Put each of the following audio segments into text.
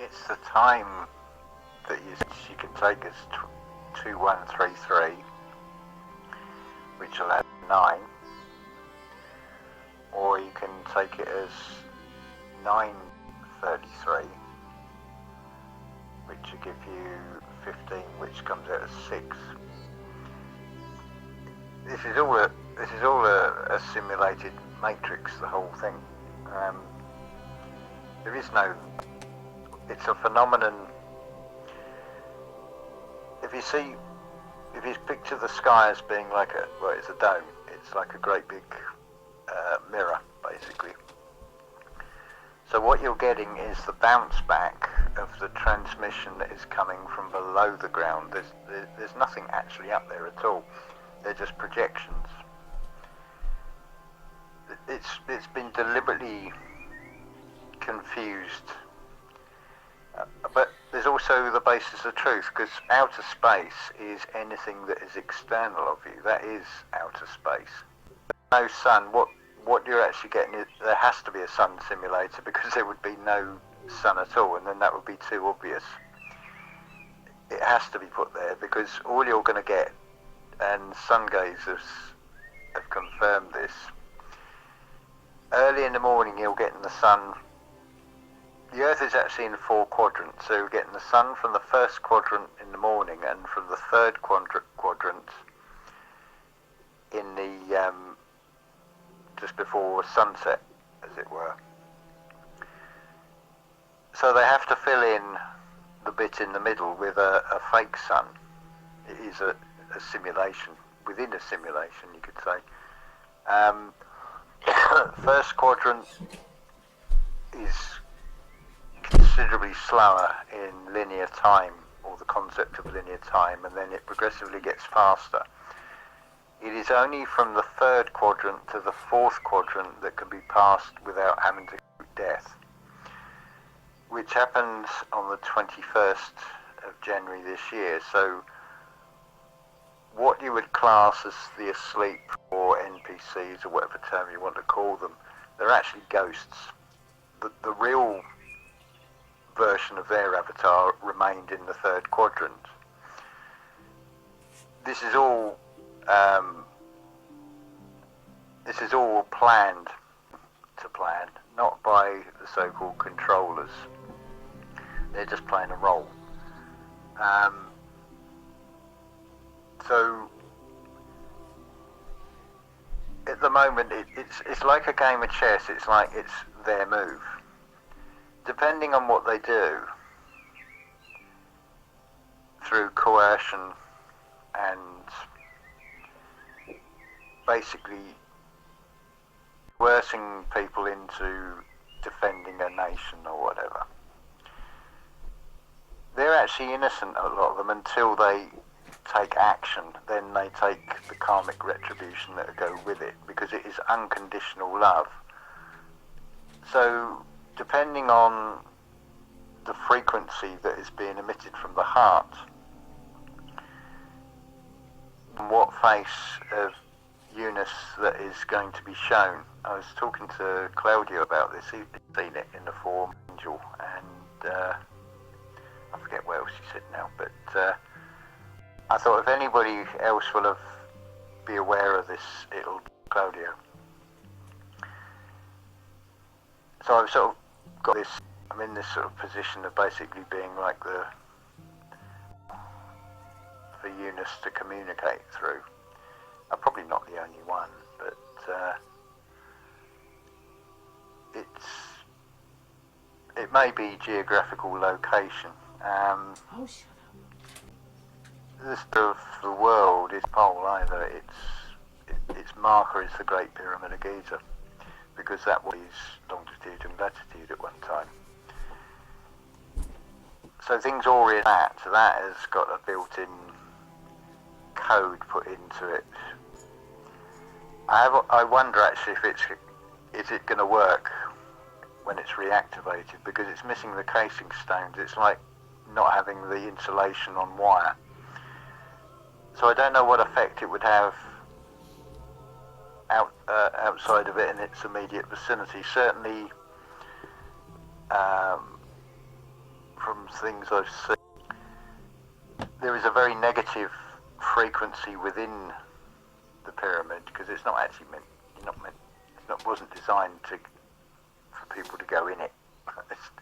it's the time that you can take as 2133, which will add 9, or you can take it as 933, which will give you 15, which comes out as 6. This is all a simulated matrix, the whole thing. There is no, it's a phenomenon. If you picture the sky as being like it's a dome, it's like a great big mirror, basically. So what you're getting is the bounce back of the transmission that is coming from below the ground. There's nothing actually up there at all. They're just projections. It's been deliberately confused, but there's also the basis of truth, because outer space is anything that is external of you. That is outer space. No sun. What you're actually getting is there has to be a sun simulator, because there would be no sun at all, and then that would be too obvious. It has to be put there, because all you're going to get, and sun gazers have confirmed this, early in the morning you're getting the sun. The Earth is actually in 4 quadrants, so you're getting the sun from the first quadrant in the morning, and from the third quadrant in the just before sunset, as it were. So they have to fill in the bit in the middle with a fake sun. It is a simulation within a simulation, you could say. First quadrant is considerably slower in linear time, or the concept of linear time, and then it progressively gets faster. It is only from the third quadrant to the fourth quadrant that can be passed without having to shoot death, which happens on the 21st of January this year. So what you would class as the asleep or NPCs, or whatever term you want to call them, they're actually ghosts. The real version of their avatar remained in the third quadrant. This is all planned to plan, not by the so-called controllers. They're just playing a role. So at the moment it's like a game of chess. It's like it's their move. Depending on what they do, through coercion and basically coercing people into defending a nation or whatever, they're actually innocent, a lot of them, until they take action. Then they take the karmic retribution that will go with it, because it is unconditional love. So depending on the frequency that is being emitted from the heart, and what face of Eunice that is going to be shown. I was talking to Claudio about this. He'd seen it in the form of angel, and I forget what else he said now, but I thought if anybody else will be aware of this, it'll be Claudio. So I've sort of got this, I'm in this sort of position of basically being like for Eunice to communicate through. I'm probably not the only one, but it may be geographical location. Oh, shut up. This of the world is pole either. Its marker is the Great Pyramid of Giza, because that was longitude and latitude at one time. So things orient that. So that has got a built-in code put into it. I wonder actually if is it going to work when it's reactivated, because it's missing the casing stones. It's like not having the insulation on wire. So I don't know what effect it would have outside of it in its immediate vicinity. Certainly from things I've seen, there is a very negative frequency within the pyramid, because it's not actually meant, wasn't designed for people to go in it.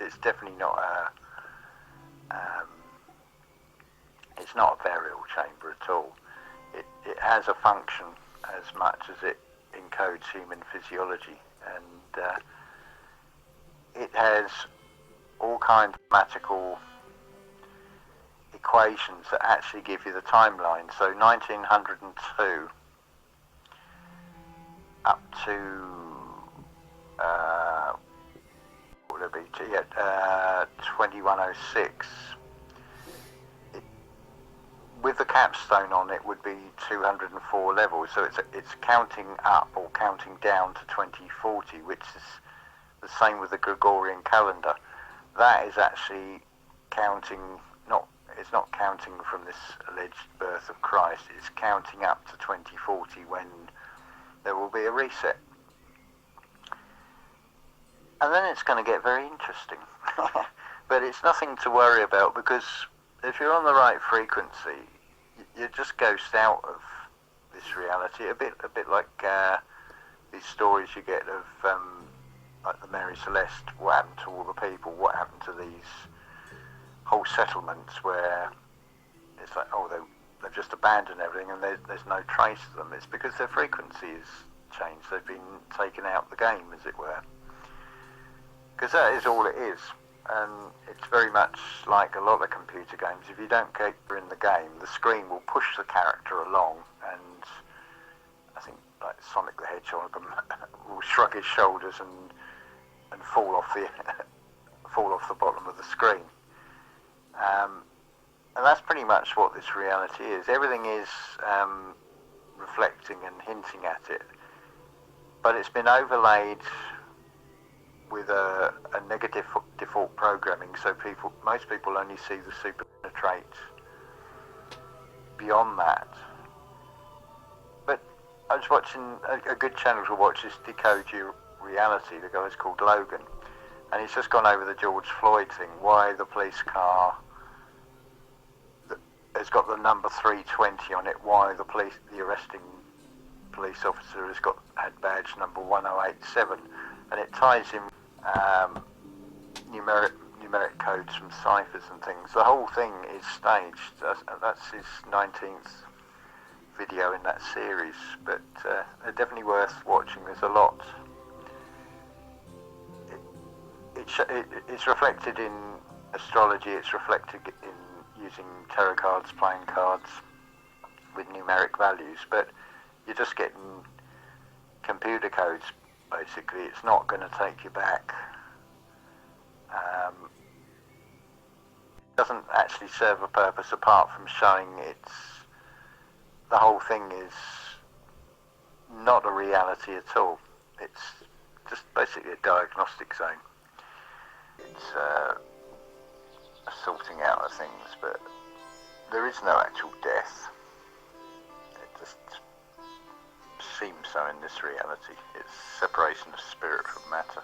It's definitely not it's not a burial chamber at all. It has a function as much as it encodes human physiology, and it has all kinds of mathematical equations that actually give you the timeline. So 1902 up to 2106, with the capstone on it would be 204 levels. So it's counting up or counting down to 2040, which is the same with the Gregorian calendar. That is actually counting, it's not counting from this alleged birth of Christ, it's counting up to 2040 when there will be a reset. And then it's going to get very interesting. But it's nothing to worry about, because if you're on the right frequency, you're just ghost out of this reality. A bit like these stories you get of like the Mary Celeste, what happened to all the people, what happened to these whole settlements where it's like, oh, they've just abandoned everything and there's no trace of them. It's because their frequency has changed. They've been taken out of the game, as it were. Because that is all it is. And it's very much like a lot of computer games. If you don't get in the game, the screen will push the character along, and I think like Sonic the Hedgehog will shrug his shoulders and fall off the bottom of the screen. And that's pretty much what this reality is. Everything is reflecting and hinting at it, but it's been overlaid with a negative default programming, so most people only see the super penetrate beyond that. But I was watching a good channel to watch is Decode Your Reality. The guy's called Logan, and he's just gone over the George Floyd thing, why the police car that has got the number 320 on it, why the arresting police officer had badge number 1087, and it ties in numeric codes from ciphers and things. The whole thing is staged. That's his 19th video in that series, but they're definitely worth watching. There's a lot. It's reflected in astrology, it's reflected in using tarot cards, playing cards with numeric values, but you're just getting computer codes. Basically, it's not going to take you back. It doesn't actually serve a purpose apart from showing the whole thing is not a reality at all. It's just basically a diagnostic zone. It's a sorting out of things, but there is no actual death. It just seems so in this reality. It's separation of spirit from matter.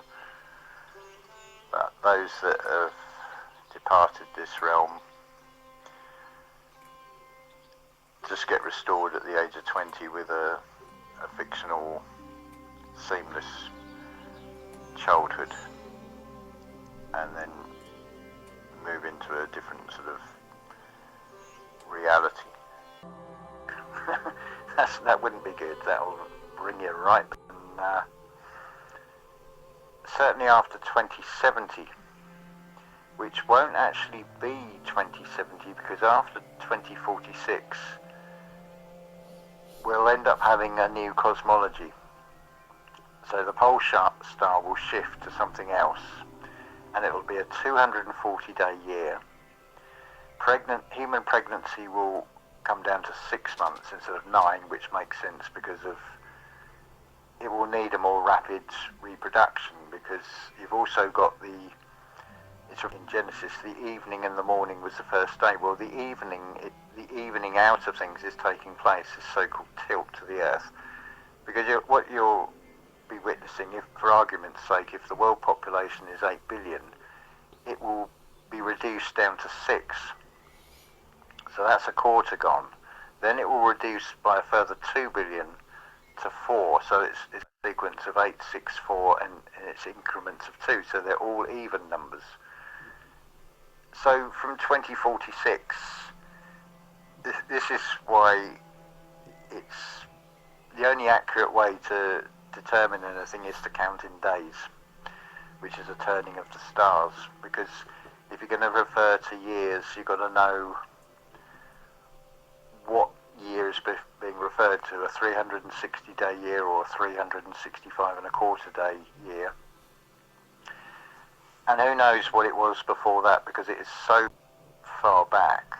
But those that have departed this realm just get restored at the age of 20 with a fictional, seamless childhood, and then move into a different sort of reality. That wouldn't be good. That'll bring you right. And, certainly after 2070, which won't actually be 2070, because after 2046 we'll end up having a new cosmology. So the pole star will shift to something else, and it will be a 240-day year. Human pregnancy will come down to 6 months instead of 9, which makes sense because it will need a more rapid reproduction, because you've also got it's in Genesis, the evening and the morning was the first day. Well, the evening out of things is taking place, this so-called tilt to the earth, because what you'll be witnessing, if for argument's sake, if the world population is 8 billion, it will be reduced down to 6. So that's a quarter gone. Then it will reduce by a further 2 billion to 4. So it's a sequence of 8, 6, 4, and it's increments of 2. So they're all even numbers. So from 2046, this is why it's the only accurate way to determine anything is to count in days, which is a turning of the stars. Because if you're going to refer to years, you've got to know what year is being referred to, a 360-day year or a 365 and a quarter day year. And who knows what it was before that, because it is so far back.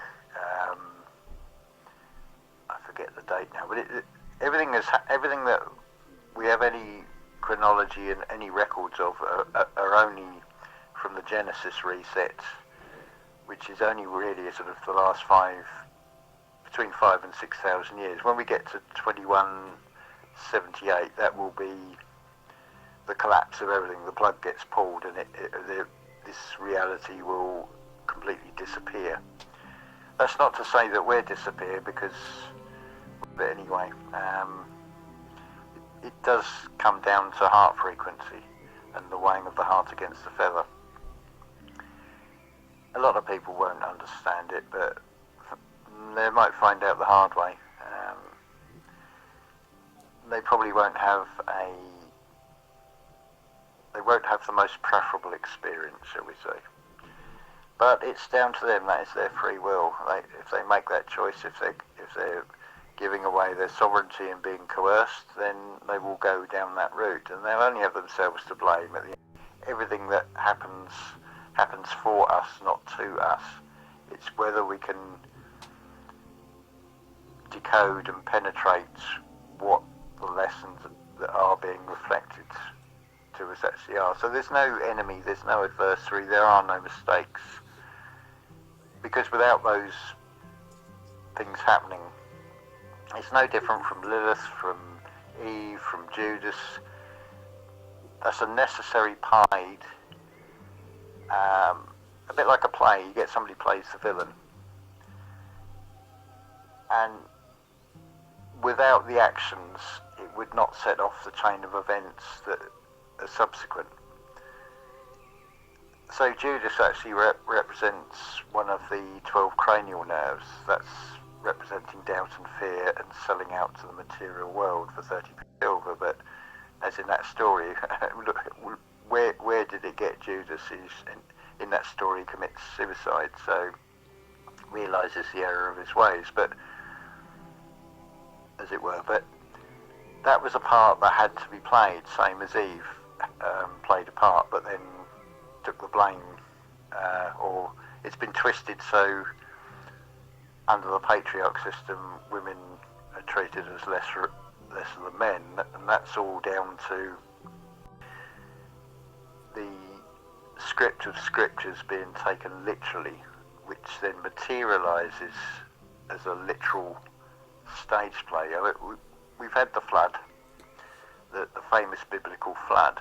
I forget the date now, but everything that we have any chronology and any records of are only from the Genesis reset, which is only really sort of the last between 5,000 and 6,000 years. When we get to 2178, that will be the collapse of everything. The plug gets pulled, and this reality will completely disappear. That's not to say that we'll disappear, but anyway, it does come down to heart frequency and the weighing of the heart against the feather. A lot of people won't understand it, but they might find out the hard way. They probably won't have the most preferable experience, shall we say. But it's down to them. That is their free will. If they make that choice, if they're giving away their sovereignty and being coerced, then they will go down that route, and they'll only have themselves to blame. At the end, everything that happens for us, not to us. It's whether we can decode and penetrate what the lessons that are being reflected to us actually are. So there's no enemy, there's no adversary, there are no mistakes, because without those things happening, it's no different from Lilith, from Eve, from Judas. That's a necessary pied, a bit like a play. You get somebody plays the villain, and without the actions, it would not set off the chain of events that are subsequent. So Judas actually represents one of the 12 cranial nerves. That's representing doubt and fear and selling out to the material world for 30 silver. But as in that story, where did it get Judas? In that story, commits suicide, so realises the error of his ways, but as it were. But that was a part that had to be played, same as Eve played a part, but then took the blame, or it's been twisted so under the patriarch system women are treated as lesser than men, and that's all down to the script of scriptures being taken literally, which then materialises as a literal stage play. We've had the flood, the famous biblical flood,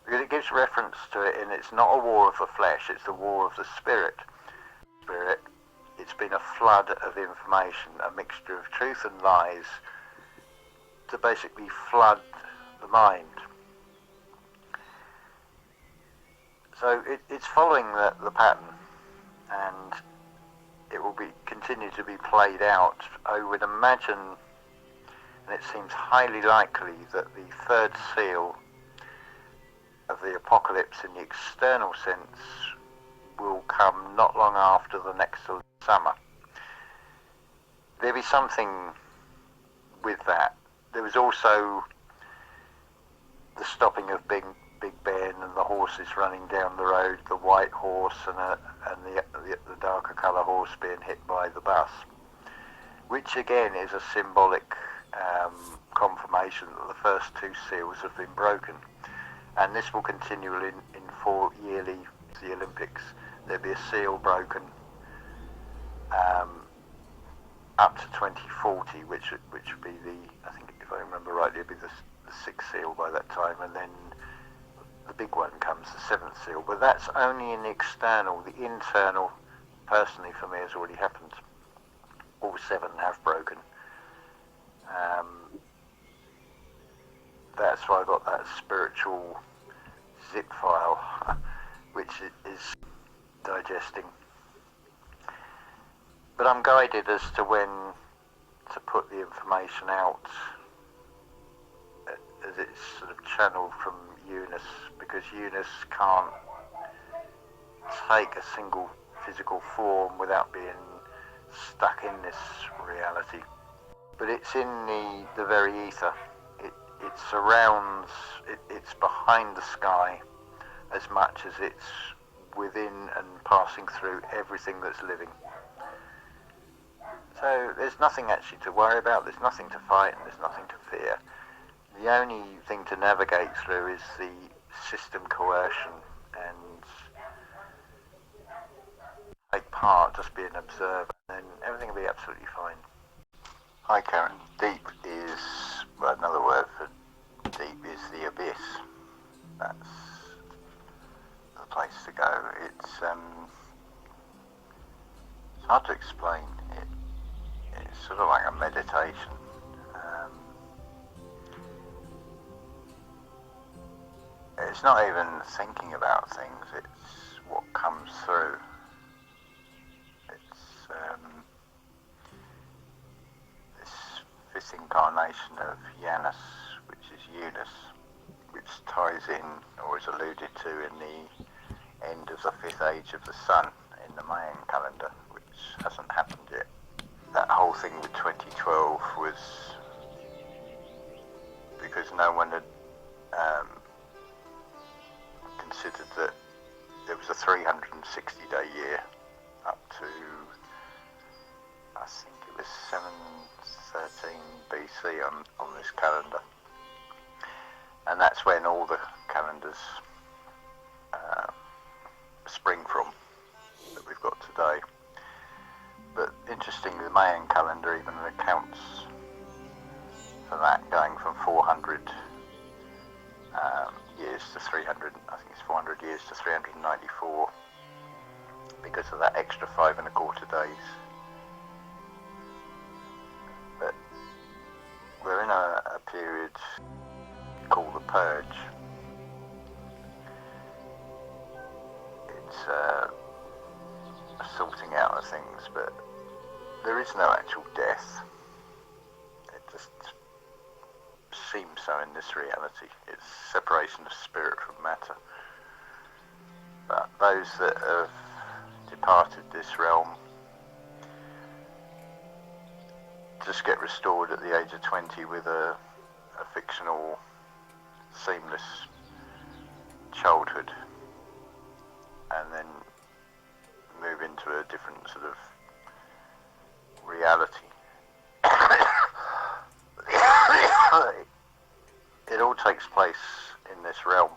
because it gives reference to it, and it's not a war of the flesh, it's a war of the spirit. It's been a flood of information, a mixture of truth and lies, to basically flood the mind. So it's following the pattern, and it will continue to be played out. I would imagine, and it seems highly likely, that the third seal of the apocalypse in the external sense will come not long after the next summer. There'll be something with that. There was also the stopping of Big Ben and the horses running down the road, the white horse and the darker colour horse being hit by the bus, which again is a symbolic confirmation that the first two seals have been broken. And this will continue in 4 yearly, the Olympics. There'll be a seal broken up to 2040, which would be the, I think if I remember rightly, it'll be the 6th seal by that time, and then the big one comes, the seventh seal, but that's only in the external. The internal, personally for me, has already happened. All 7 have broken. That's why I got that spiritual zip file, which is digesting. But I'm guided as to when to put the information out, as it's sort of channeled from Eunice, because Eunice can't take a single physical form without being stuck in this reality. But it's in the very ether. It surrounds, it's behind the sky as much as it's within and passing through everything that's living. So there's nothing actually to worry about, there's nothing to fight, and there's nothing to fear. The only thing to navigate through is the system coercion and take part, just be an observer, and everything will be absolutely fine. Hi Karen. Deep is, well, another word for deep is the abyss. That's the place to go. It's hard to explain. It's sort of like a meditation. It's not even thinking about things, it's what comes through. It's this fifth incarnation of Janus, which is Eunice, which ties in, or is alluded to in the end of the 5th age of the sun in the Mayan calendar, which hasn't happened yet. That whole thing with 2012 was because no one had considered that there was a 360-day year up to, I think it was 713 BC on this calendar, and that's when all the calendars spring from that we've got today. But interestingly, the Mayan calendar even accounts for that, going from 400 years to 300, I think it's 400 years to 394, because of that extra 5¼ days. But we're in a period called the Purge. It's a sorting out of things, but there is no actual death. It just seems so in this reality. It's separation of spirit from matter. But those that have departed this realm just get restored at the age of 20 with a fictional, seamless childhood, and then move into a different sort of reality. It all takes place in this realm.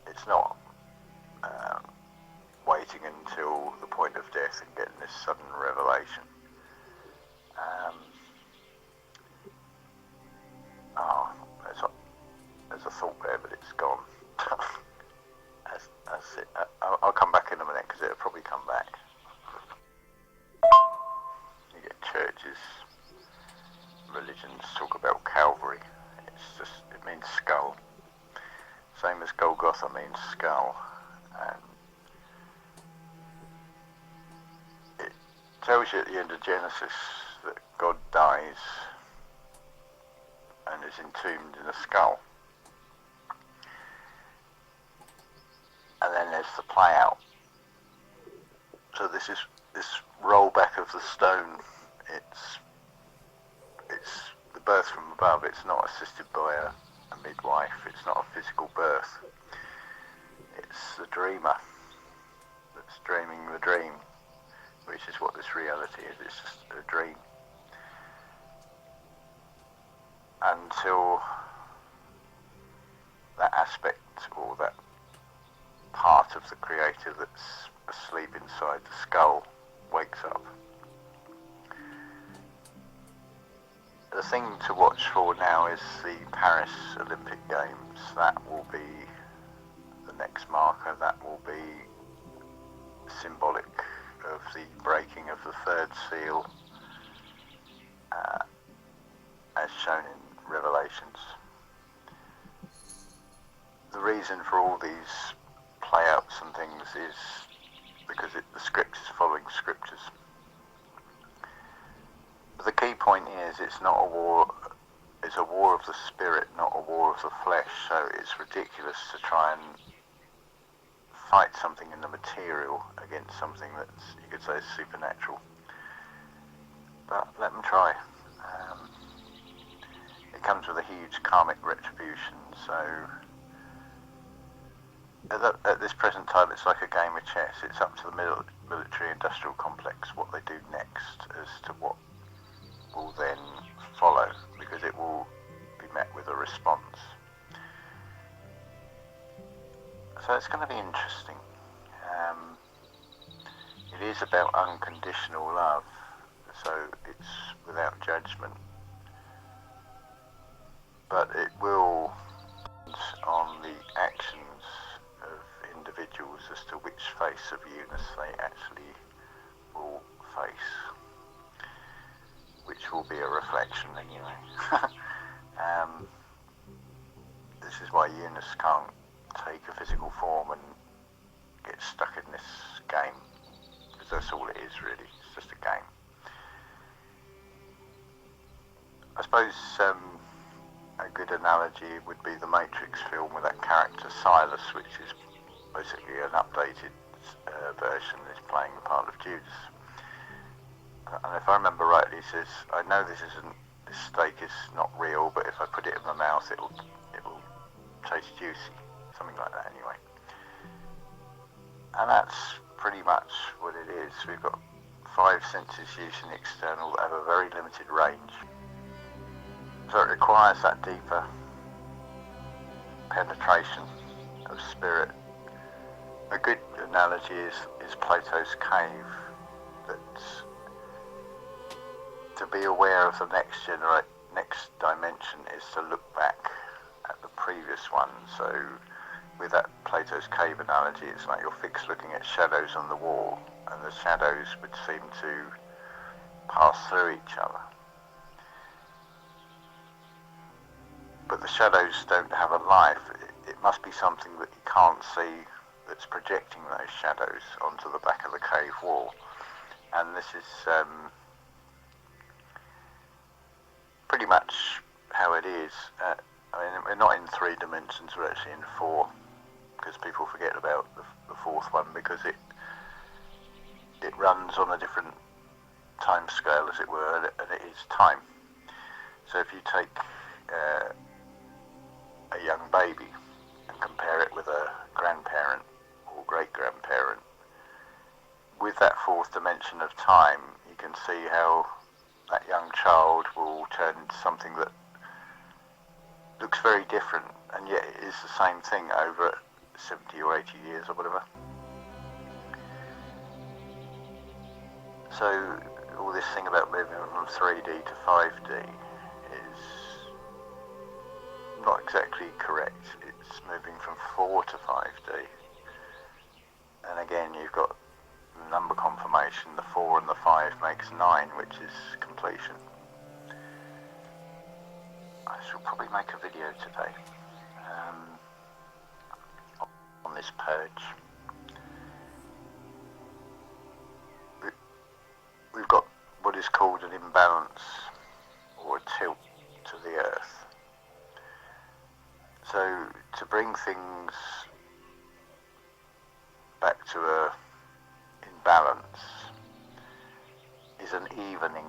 It's not waiting until the point of death and getting this sudden revelation. There's a thought there, but it's gone. That's it. I'll come back in a minute, because it'll probably come back. You get churches, religions talk about Calvary. It means skull. Same as Golgotha means skull. And it tells you at the end of Genesis that God dies and is entombed in a skull. And then there's the play out. So this is this rollback of the stone. It's the birth from above. It's not assisted by a midwife. It's not a physical birth. It's the dreamer that's dreaming the dream, which is what this reality is. It's just a dream. Until that aspect, or that part of the creator that's asleep inside the skull wakes up. the thing to watch for now is the Paris Olympic Games. That will be the next marker. That will be symbolic of the breaking of the third seal, as shown in Revelations. The reason for all these play-outs and things is because the script is following scriptures. But the key point is it's not a war, it's a war of the spirit, not a war of the flesh, so it's ridiculous to try and fight something in the material against something that's, you could say, is supernatural. But let them try. It comes with a huge karmic retribution, so at this present time it's like a game of chess. It's up to the military-industrial complex what they do next as to what will then follow, because it will be met with a response. So it's going to be interesting. It is about unconditional love, so it's without judgment. But it will depend on the actions of individuals as to which face of Eunice they actually will face, which will be a reflection anyway. This is why Eunice can't take a physical form and get stuck in this game, because that's all it is really, it's just a game. I suppose a good analogy would be the Matrix film with that character Silas, which is basically an updated version, is playing the part of Judas. And if I remember rightly, he says, I know this steak is not real, but if I put it in my mouth it will taste juicy. Something like that anyway. And that's pretty much what it is. We've got 5 senses using the external that have a very limited range. So it requires that deeper penetration of spirit. A good analogy is Plato's cave, that to be aware of the next dimension is to look back at the previous one. So with that Plato's cave analogy, it's like you're fixed looking at shadows on the wall, and the shadows would seem to pass through each other. But the shadows don't have a life. It must be something that you can't see that's projecting those shadows onto the back of the cave wall. And this is pretty much how it is. I mean, we're not in 3 dimensions, we're actually in 4, because people forget about the 4th one, because it runs on a different time scale, as it were, and it is time. So if you take a young baby and compare it with a grandparent or great-grandparent, with that 4th dimension of time, you can see how that young child will turn into something that looks very different, and yet it is the same thing over 70 or 80 years or whatever. So all this thing about moving from 3D to 5D is not exactly correct. It's moving from 4 to 5D. And again, you've got number confirmation. The 4 and the 5 makes 9, which is completion. I shall probably make a video today on this purge. We've got what is called an imbalance or a tilt to the earth. So to bring things back to a balance is an evening.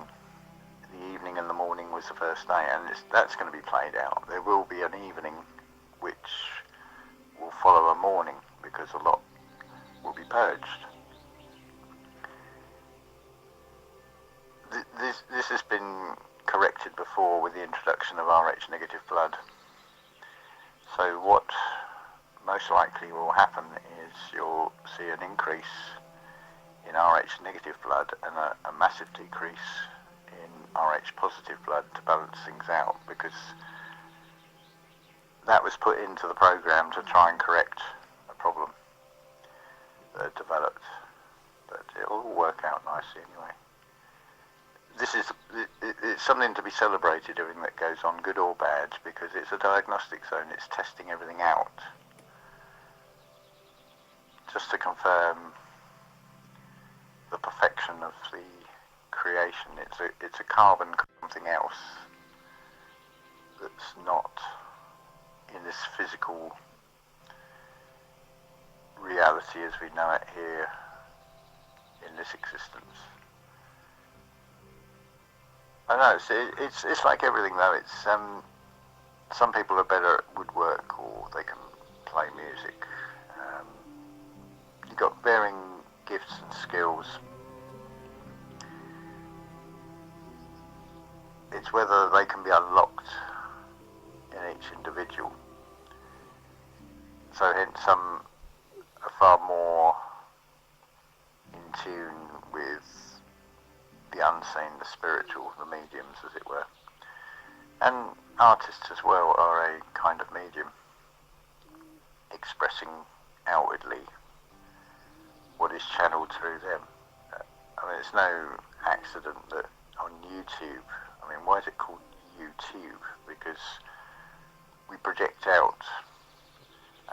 The evening and the morning was the first day, and that's going to be played out. There will be an evening which will follow a morning, because a lot will be purged. This has been corrected before with the introduction of Rh negative blood. So what most likely will happen is you'll see an increase in Rh negative blood and a massive decrease in Rh positive blood to balance things out, because that was put into the program to try and correct a problem that had developed. But it'll all work out nicely anyway. It's something to be celebrated, everything that goes on, good or bad, because it's a diagnostic zone. It's testing everything out, just to confirm the perfection of the creation. It's a carbon something else that's not in this physical reality as we know it here in this existence. I know, it's like everything though. It's some people are better at woodwork, or they can play music. You've got varying gifts and skills. It's whether they can be unlocked in each individual. So hence some are far more in tune with the unseen, the spiritual, the mediums as it were. And artists as well are a kind of medium, expressing outwardly what is channeled through them. I mean, it's no accident that on YouTube, I mean, why is it called YouTube? Because we project out,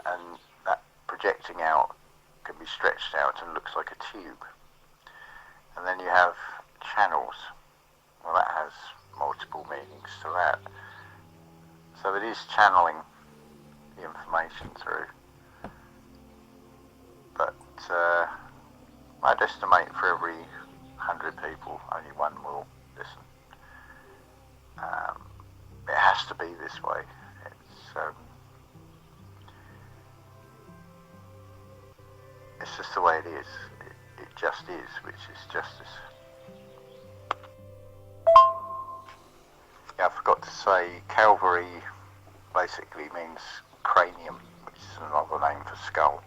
and that projecting out can be stretched out and looks like a tube. And then you have channels. Well, that has multiple meanings to that. So it is channeling the information through. But I'd estimate for every 100 people, only one will listen. It has to be this way. It's just the way it is. It just is, which is justice. Yeah, I forgot to say, Calvary basically means cranium, which is another name for skull.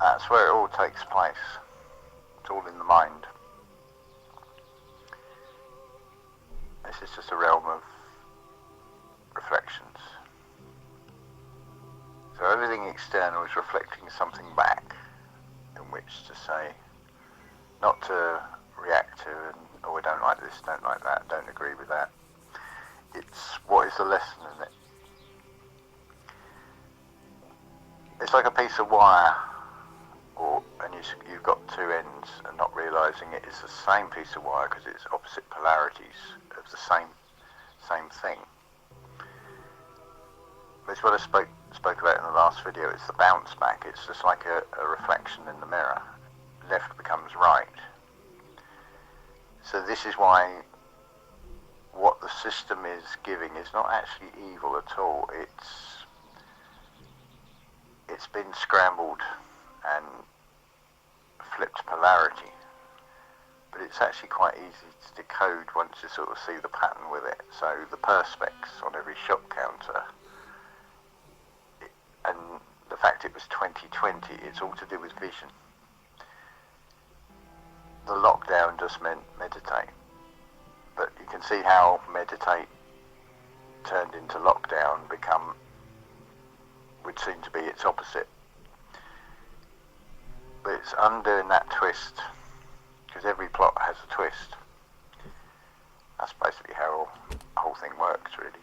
That's where it all takes place. It's all in the mind. This is just a realm of reflections. So everything external is reflecting something back in which to say, not to react to and, oh, I don't like this, don't like that, don't agree with that. It's what is the lesson in it. It's like a piece of wire, and you've got two ends and not realising it is the same piece of wire because it's opposite polarities of the same thing. But it's what I spoke about in the last video. It's the bounce back. It's just like a reflection in the mirror. Left becomes right. So this is why what the system is giving is not actually evil at all. It's been scrambled and flipped polarity. But it's actually quite easy to decode once you sort of see the pattern with it. So the perspex on every shop counter, and the fact it was 2020, it's all to do with vision. The lockdown just meant meditate. But you can see how meditate turned into lockdown would seem to be its opposite. But it's undoing that twist, because every plot has a twist. That's basically how the whole thing works, really.